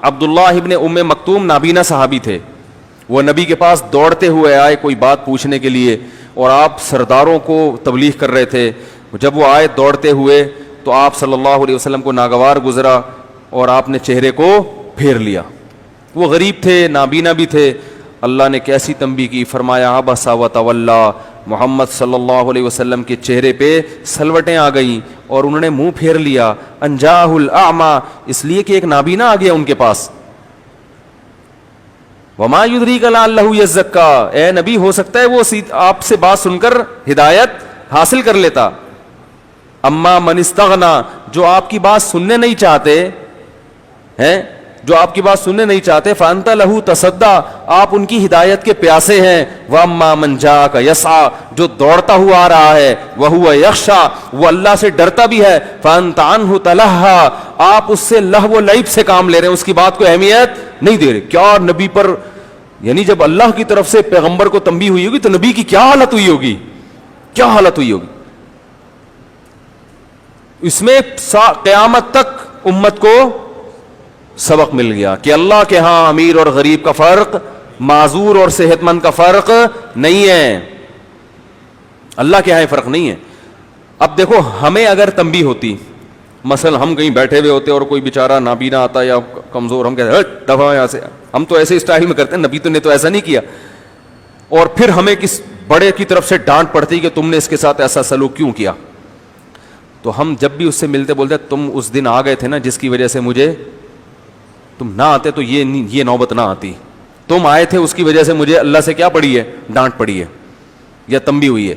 عبداللہ ابن ام مکتوم نابینا صحابی تھے. وہ نبی کے پاس دوڑتے ہوئے آئے کوئی بات پوچھنے کے لیے, اور آپ سرداروں کو تبلیغ کر رہے تھے. جب وہ آئے دوڑتے ہوئے تو آپ صلی اللہ علیہ وسلم کو ناگوار گزرا اور آپ نے چہرے کو پھیر لیا. وہ غریب تھے, نابینا بھی تھے. اللہ نے کیسی تنبیہ کی, فرمایا عبس وتولی. محمد صلی اللہ علیہ وسلم کے چہرے پہ سلوٹیں آ گئیں اور انہوں نے منہ پھیر لیا. انجاہ الاعمی, اس لیے کہ ایک نابینا آ گیا ان کے پاس. وما یدریک لعلہ یزکا, اے نبی ہو سکتا ہے وہ آپ سے بات سن کر ہدایت حاصل کر لیتا. اما من استغنا, جو آپ کی بات سننے نہیں چاہتے ہیں, جو آپ کی بات سننے نہیں چاہتے, فانت لہو تصدی, آپ ان کی ہدایت کے پیاسے ہیں. واما من جاءک یسعی, جو دوڑتا ہوا آ رہا ہے, وہو یخشی, وہ اللہ سے ڈرتا بھی ہے, فانت عنہ تلہی, آپ اس سے لہو و لعب سے کام لے رہے ہیں, اس کی بات کو اہمیت نہیں دے رہے. کیا نبی پر, یعنی جب اللہ کی طرف سے پیغمبر کو تنبیہ ہوئی ہوگی تو نبی کی کیا حالت ہوئی ہوگی, کیا حالت ہوئی ہوگی. اس میں قیامت تک امت کو سبق مل گیا کہ اللہ کے ہاں امیر اور غریب کا فرق, معذور اور صحت مند کا فرق نہیں ہے. اللہ کے ہاں فرق نہیں ہے. اب دیکھو, ہمیں اگر تنبیہ ہوتی, مثلا ہم کہیں بیٹھے ہوئے ہوتے اور کوئی بیچارہ نابینا آتا یا کمزور, ہم کہتے ہیں دفعہ یہاں سے. ہم تو ایسے اسٹائل میں کرتے ہیں, نبی تو نے تو ایسا نہیں کیا. اور پھر ہمیں کس بڑے کی طرف سے ڈانٹ پڑتی کہ تم نے اس کے ساتھ ایسا سلوک کیوں کیا. تو ہم جب بھی اس سے ملتے بولتے تم اس دن آ گئے تھے نا جس کی وجہ سے مجھے, تم نہ آتے تو یہ نوبت نہ آتی. تم آئے تھے اس کی وجہ سے مجھے اللہ سے کیا پڑی ہے, ڈانٹ پڑی ہے یا تنبیہ ہوئی ہے.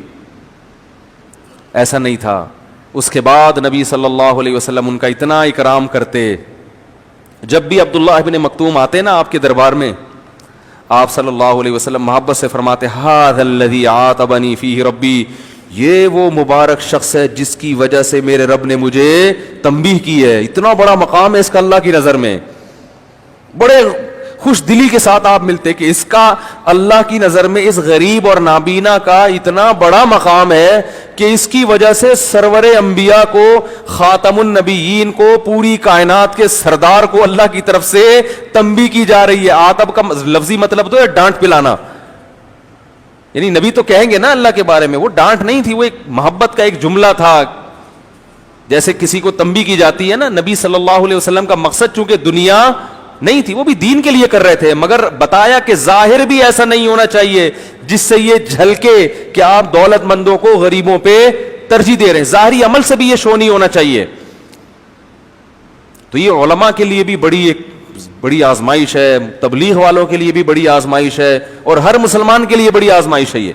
ایسا نہیں تھا. اس کے بعد نبی صلی اللہ علیہ وسلم ان کا اتنا اکرام کرتے. جب بھی عبداللہ ابن مکتوم آتے نا آپ کے دربار میں, آپ صلی اللہ علیہ وسلم محبت سے فرماتے ھذا الذی عاتبنی فیہ ربی, یہ وہ مبارک شخص ہے جس کی وجہ سے میرے رب نے مجھے تنبیہ کی ہے. اتنا بڑا مقام ہے اس کا اللہ کی نظر میں. بڑے خوش دلی کے ساتھ آپ ملتے کہ اس کا اللہ کی نظر میں, اس غریب اور نابینا کا اتنا بڑا مقام ہے کہ اس کی وجہ سے سرور انبیاء کو, خاتم النبیین کو, پوری کائنات کے سردار کو اللہ کی طرف سے تنبیہ کی جا رہی ہے. عاتب کا لفظی مطلب تو ہے ڈانٹ پلانا, یعنی نبی تو کہیں گے نا اللہ کے بارے میں, وہ ڈانٹ نہیں تھی, وہ ایک محبت کا ایک جملہ تھا. جیسے کسی کو تنبیہ کی جاتی ہے نا, نبی صلی اللہ علیہ وسلم کا مقصد چونکہ دنیا نہیں تھی, وہ بھی دین کے لیے کر رہے تھے, مگر بتایا کہ ظاہر بھی ایسا نہیں ہونا چاہیے جس سے یہ جھلکے کہ آپ دولت مندوں کو غریبوں پہ ترجیح دے رہے ہیں. ظاہری عمل سے بھی یہ شو نہیں ہونا چاہیے. تو یہ علماء کے لیے بھی بڑی آزمائش ہے, تبلیغ والوں کے لیے بھی بڑی آزمائش ہے, اور ہر مسلمان کے لیے بڑی آزمائش ہے یہ.